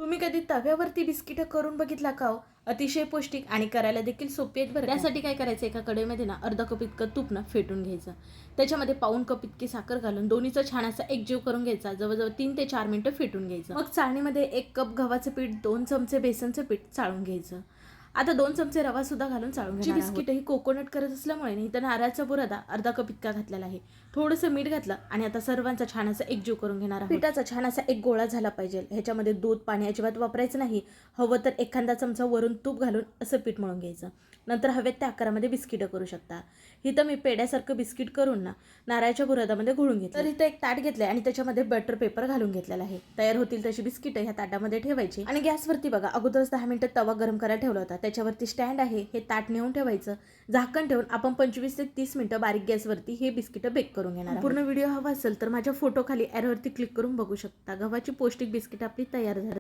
तुम्ही कधी तव्यावरती बिस्किटं करून बघितला का हो? अतिशय पौष्टिक आणि करायला देखील सोपे आहेत बरं. त्यासाठी काय करायचं, एका कढईमध्ये ना अर्धा कप इतकं तूप ना फेटून घ्यायचं. त्याच्यामध्ये पाऊण कप इतकी साखर घालून दोन्हीचा छान असा एकजीव करून घ्यायचा. जवळजवळ 3 ते 4 मिनिटं फेटून घ्यायचं. मग चाळणीमध्ये 1 कप गव्हाचं पीठ, 2 चमचे बेसनचं पीठ चाळून घ्यायचं. आता 2 चमचे रवा सुद्धा घालून चाळून घ्यायची. बिस्किट ही कोकोनट करत असल्यामुळे नाही तर नारळाचा बुरादा अर्धा कप इतका घातलेला आहे. थोडंसं मीठ घातलं आणि आता सर्वांचा छान असा एकजीव करून घेणार आहोत. पिठाचा छान असा एक गोळा झाला पाहिजे. ह्याच्यामध्ये दूध पाणी अजिबात वापरायचं नाही. हवं तर एखादा चमचा वरून तूप घालून असं पीठ मळून घ्यायचं. नंतर हवेत त्या आकारामध्ये बिस्किटं करू शकता. इथं मी पेड्यासारखं बिस्किट करून ना नारळाच्या बुरादामध्ये घोळून घेतलं. तर इथं एक ताट घेतलंय आणि त्याच्यामध्ये बटर पेपर घालून घेतलेला आहे. तयार होतील तशी बिस्किटं ह्या ताटामध्ये ठेवायची आणि गॅसवरती बघा अगोदरच 10 मिनिटं तवा गरम करायला ठेवला होता. त्याच्यावरती स्टँड आहे, हे ताट नेऊन ठेवायचं. झाकण ठेवून आपण 25 ते 30 मिनिटं बारीक गॅसवरती हे बिस्किटं बेक करून घेणार. पूर्ण व्हिडिओ हवा असेल तर माझ्या फोटो खाली ॲरोवरती क्लिक करून बघू शकता. गव्हाची पौष्टिक बिस्किट आपली तयार झाली.